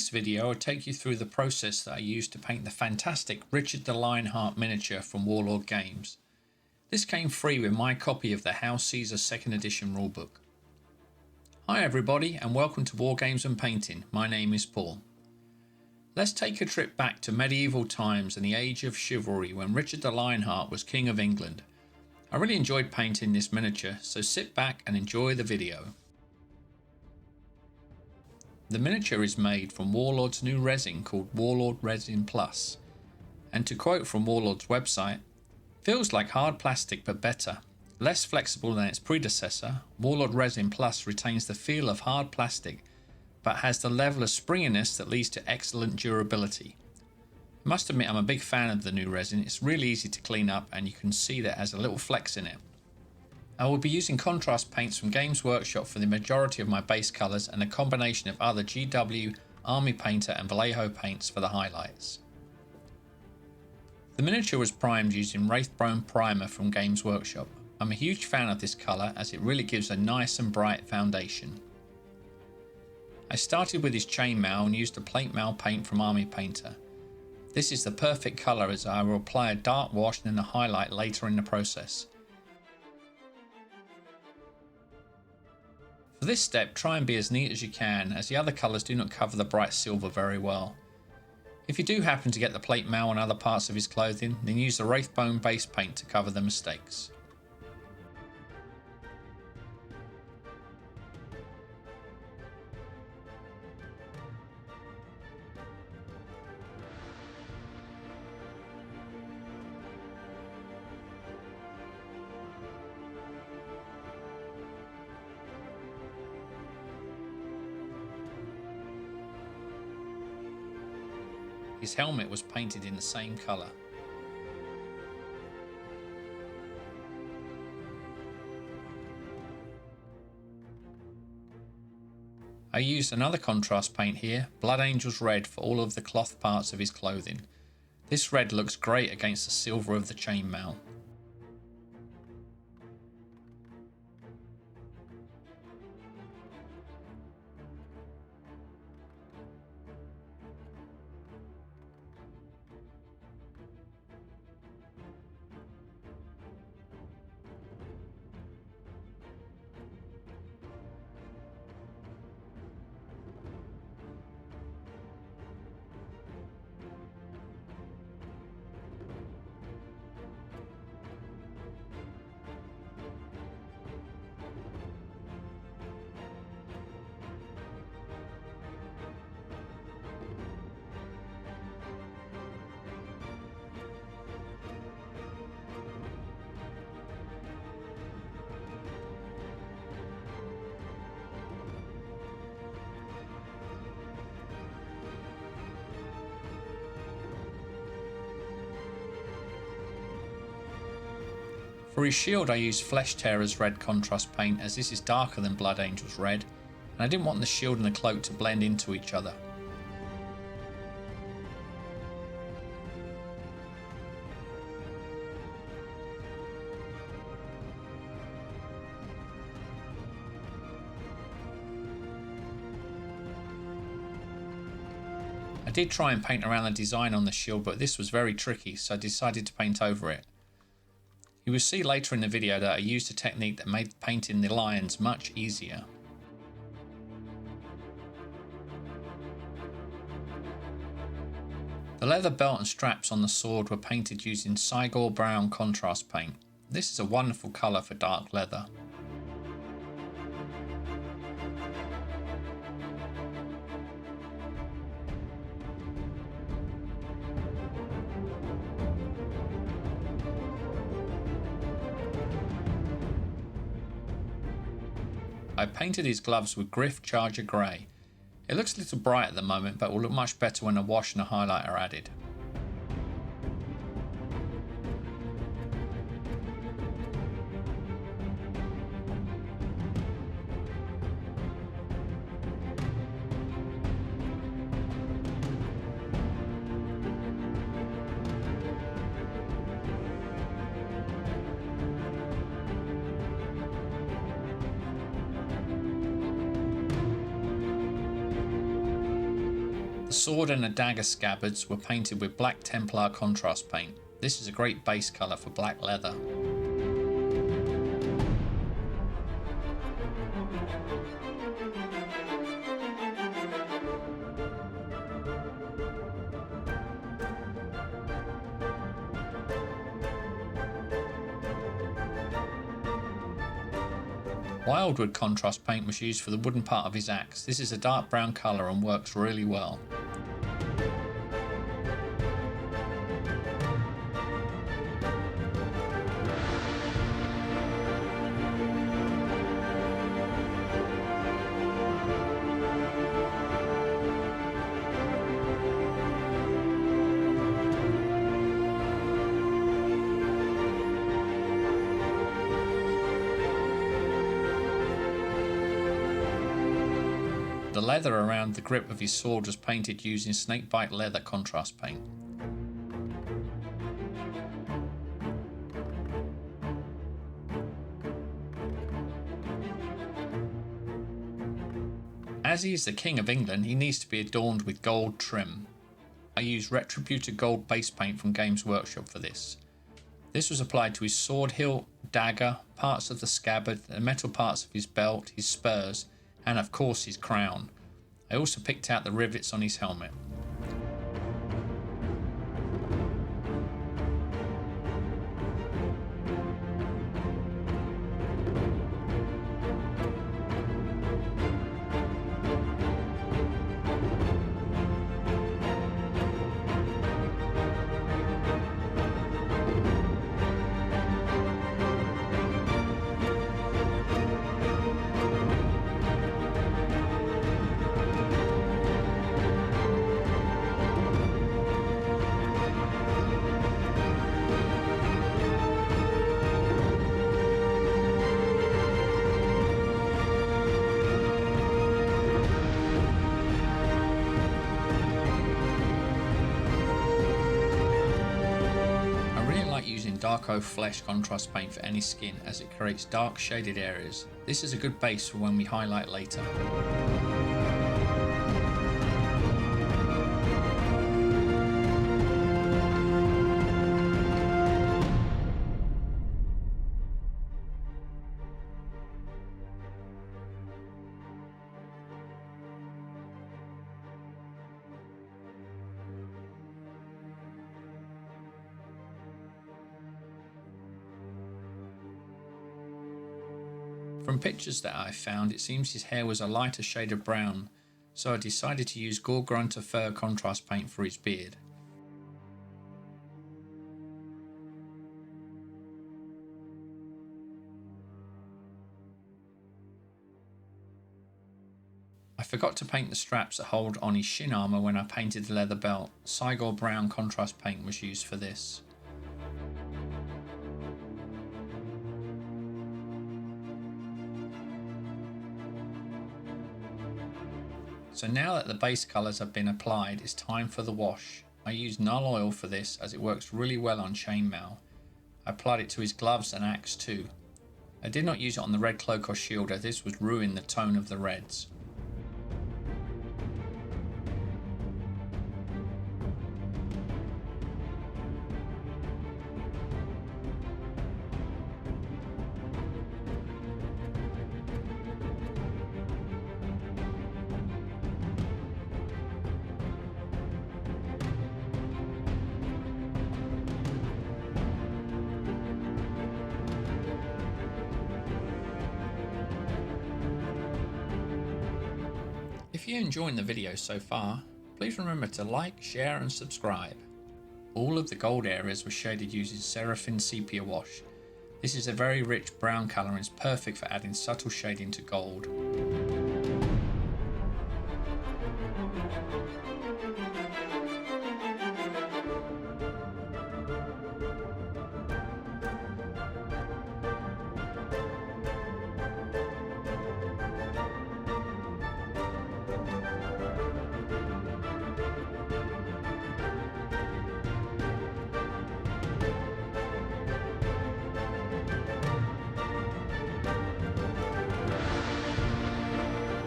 this video, I'll take you through the process that I used to paint the fantastic Richard The Lionheart miniature from Warlord Games. This came free with my copy of the Hail Caeser 2nd edition rulebook. Hi everybody and welcome to Wargames and Painting. My name is Paul. Let's take a trip back to medieval times and the age of chivalry when Richard the Lionheart was King of England. I really enjoyed painting this miniature, so sit back and enjoy the video. The miniature is made from Warlord's new resin called Warlord Resin Plus, and to quote from Warlord's website, feels like hard plastic but better. Less flexible than its predecessor, Warlord Resin Plus retains the feel of hard plastic but has the level of springiness that leads to excellent durability. I must admit I'm a big fan of the new resin. It's really easy to clean up and you can see that it has a little flex in it. I will be using contrast paints from Games Workshop for the majority of my base colours and a combination of other GW, Army Painter and Vallejo paints for the highlights. The miniature was primed using Wraithbone Primer from Games Workshop. I'm a huge fan of this colour as it really gives a nice and bright foundation. I started with his chainmail and used a plate mail paint from Army Painter. This is the perfect colour as I will apply a dark wash and then a highlight later in the process. For this step, try and be as neat as you can, as the other colours do not cover the bright silver very well. If you do happen to get the plate mail on other parts of his clothing, then use the Wraithbone base paint to cover the mistakes. His helmet was painted in the same colour. I used another contrast paint here, Blood Angel's Red, for all of the cloth parts of his clothing. This red looks great against the silver of the chainmail. For his shield I used Flesh Tearer's red contrast paint, as this is darker than Blood Angel's red, and I didn't want the shield and the cloak to blend into each other. I did try and paint around the design on the shield, but this was very tricky, so I decided to paint over it. You will see later in the video that I used a technique that made painting the lions much easier. The leather belt and straps on the sword were painted using Cygor Brown contrast paint. This is a wonderful colour for dark leather. I painted his gloves with Griff Charger Grey. It looks a little bright at the moment, but will look much better when a wash and a highlight are added. The sword and the dagger scabbards were painted with black Templar contrast paint. This is a great base colour for black leather. Wildwood contrast paint was used for the wooden part of his axe. This is a dark brown colour and works really well. The leather around the grip of his sword was painted using snakebite leather contrast paint. As he is the King of England, he needs to be adorned with gold trim. I used Retribution gold base paint from Games Workshop for this. This was applied to his sword hilt, dagger, parts of the scabbard, the metal parts of his belt, his spurs, and of course his crown. I also picked out the rivets on his helmet. Dark oak flesh contrast paint for any skin as it creates dark shaded areas. This is a good base for when we highlight later. From pictures that I found, it seems his hair was a lighter shade of brown, so I decided to use Gore-Grunter fur contrast paint for his beard. I forgot to paint the straps that hold on his shin armour when I painted the leather belt. Cygor brown contrast paint was used for this. So now that the base colours have been applied, it's time for the wash. I used Null Oil for this as it works really well on chainmail. I applied it to his gloves and axe too. I did not use it on the red cloak or shield as this would ruin the tone of the reds. If you're enjoying the video so far, please remember to like, share and subscribe. All of the gold areas were shaded using Seraphim Sepia Wash. This is a very rich brown colour and is perfect for adding subtle shading to gold.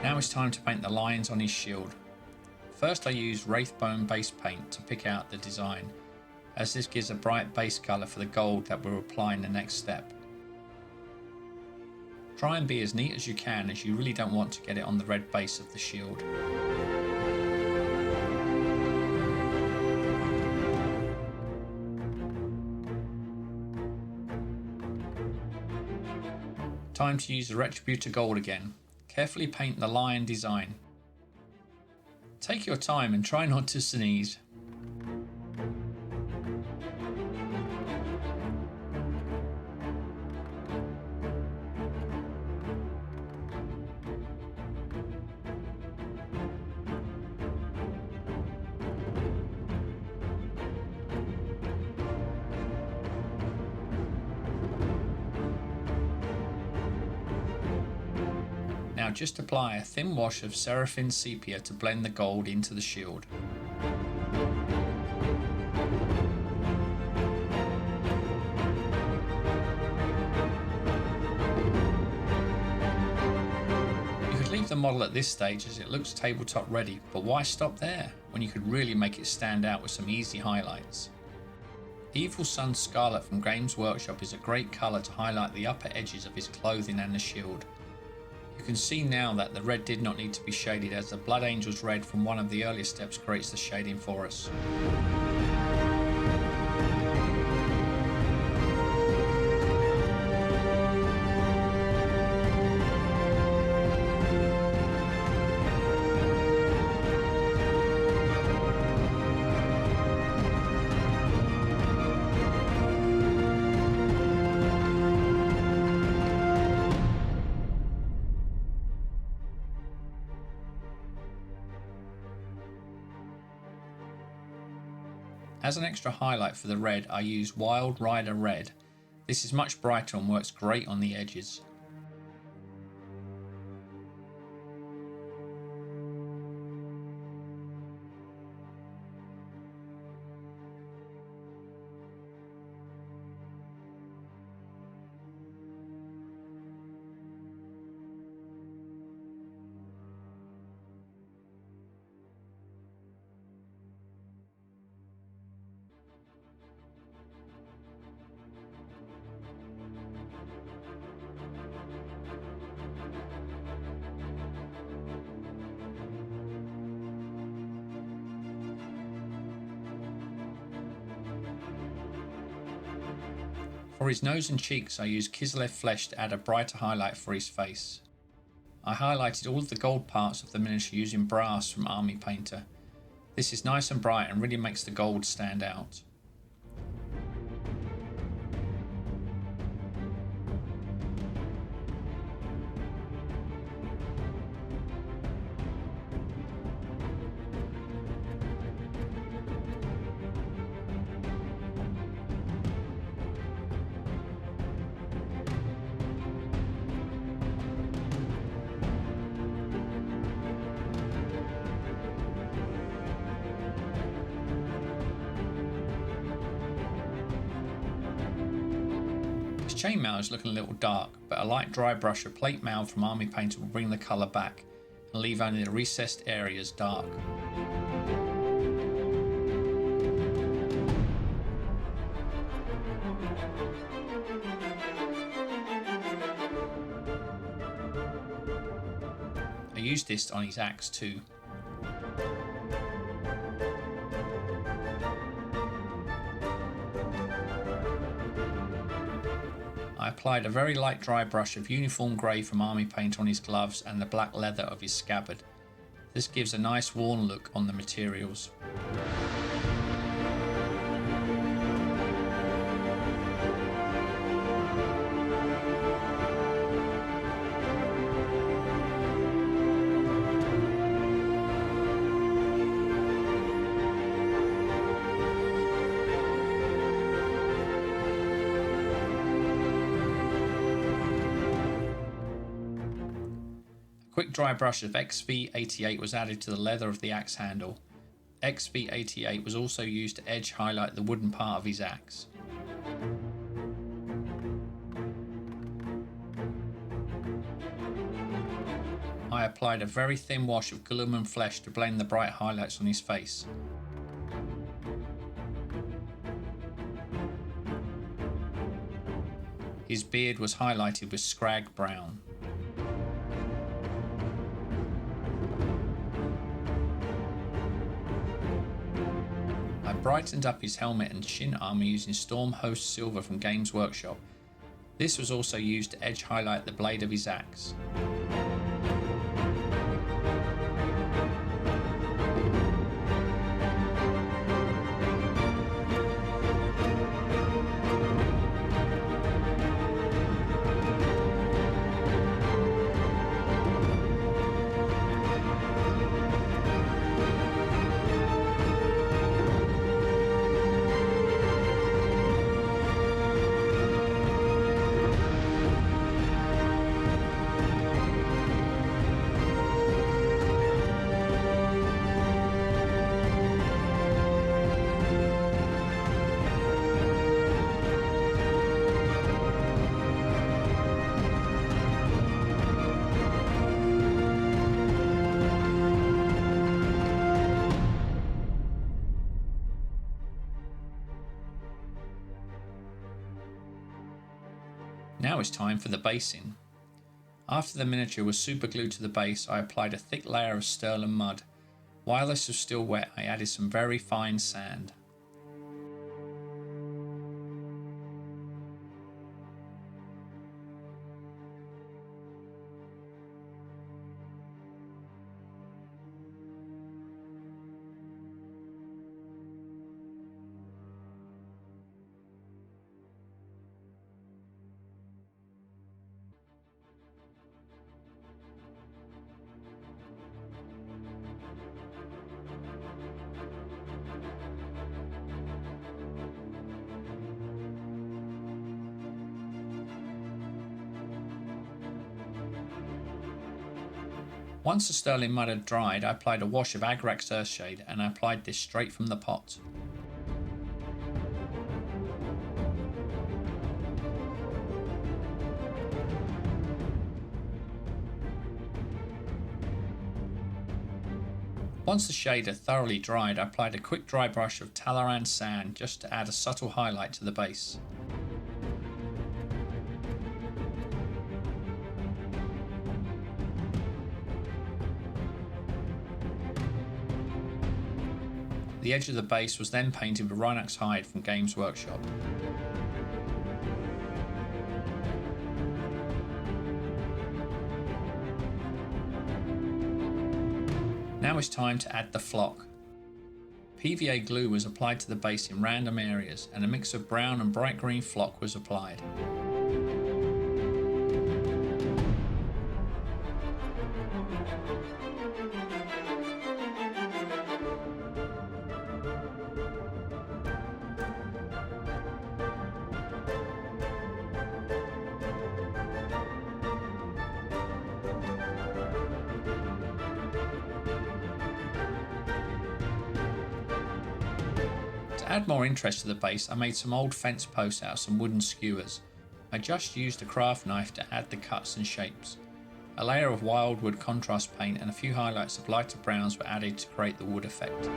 Now it's time to paint the lions on his shield. First I use Wraithbone base paint to pick out the design, as this gives a bright base colour for the gold that we'll apply in the next step. Try and be as neat as you can, as you really don't want to get it on the red base of the shield. Time to use the Attribution gold again. Carefully paint the lion design. Take your time and try not to sneeze. Now just apply a thin wash of Seraphim Sepia to blend the gold into the shield. You could leave the model at this stage as it looks tabletop ready, but why stop there when you could really make it stand out with some easy highlights? Evil Sun Scarlet from Games Workshop is a great colour to highlight the upper edges of his clothing and the shield. You can see now that the red did not need to be shaded, as the Blood Angel's red from one of the earlier steps creates the shading for us. As an extra highlight for the red, I use Wild Rider Red. This is much brighter and works great on the edges. For his nose and cheeks, I used Kislev Flesh to add a brighter highlight for his face. I highlighted all of the gold parts of the miniature using brass from Army Painter. This is nice and bright and really makes the gold stand out. Chainmail is looking a little dark, but a light dry brush of plate mail from Army Painter will bring the colour back and leave only the recessed areas dark. I used this on his axe too. I applied a very light dry brush of uniform grey from Army Paint on his gloves and the black leather of his scabbard. This gives a nice worn look on the materials. Quick dry brush of XV88 was added to the leather of the axe handle. XV88 was also used to edge highlight the wooden part of his axe. I applied a very thin wash of Guilliman flesh to blend the bright highlights on his face. His beard was highlighted with scrag brown. I brightened up his helmet and shin armour using Storm Host Silver from Games Workshop. This was also used to edge highlight the blade of his axe. Now it's time for the basing. After the miniature was superglued to the base, I applied a thick layer of Sterling mud. While this was still wet, I added some very fine sand. Once the sterling mud had dried, I applied a wash of Agrax Earthshade and I applied this straight from the pot. Once the shade had thoroughly dried, I applied a quick dry brush of Talaran sand just to add a subtle highlight to the base. The edge of the base was then painted with Rhinox hide from Games Workshop. Now it's time to add the flock. PVA glue was applied to the base in random areas and a mix of brown and bright green flock was applied. To add more interest to the base, I made some old fence posts out of some wooden skewers. I just used a craft knife to add the cuts and shapes. A layer of wildwood contrast paint and a few highlights of lighter browns were added to create the wood effect.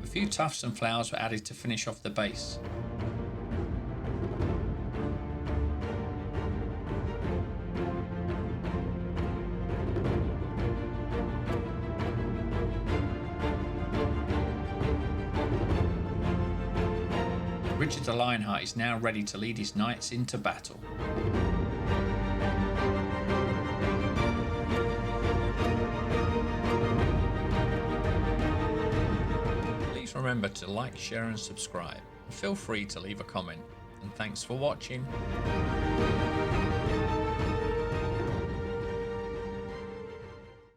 A few tufts and flowers were added to finish off the base. Richard the Lionheart is now ready to lead his knights into battle. please remember to like, share and subscribe. And feel free to leave a comment. And thanks for watching.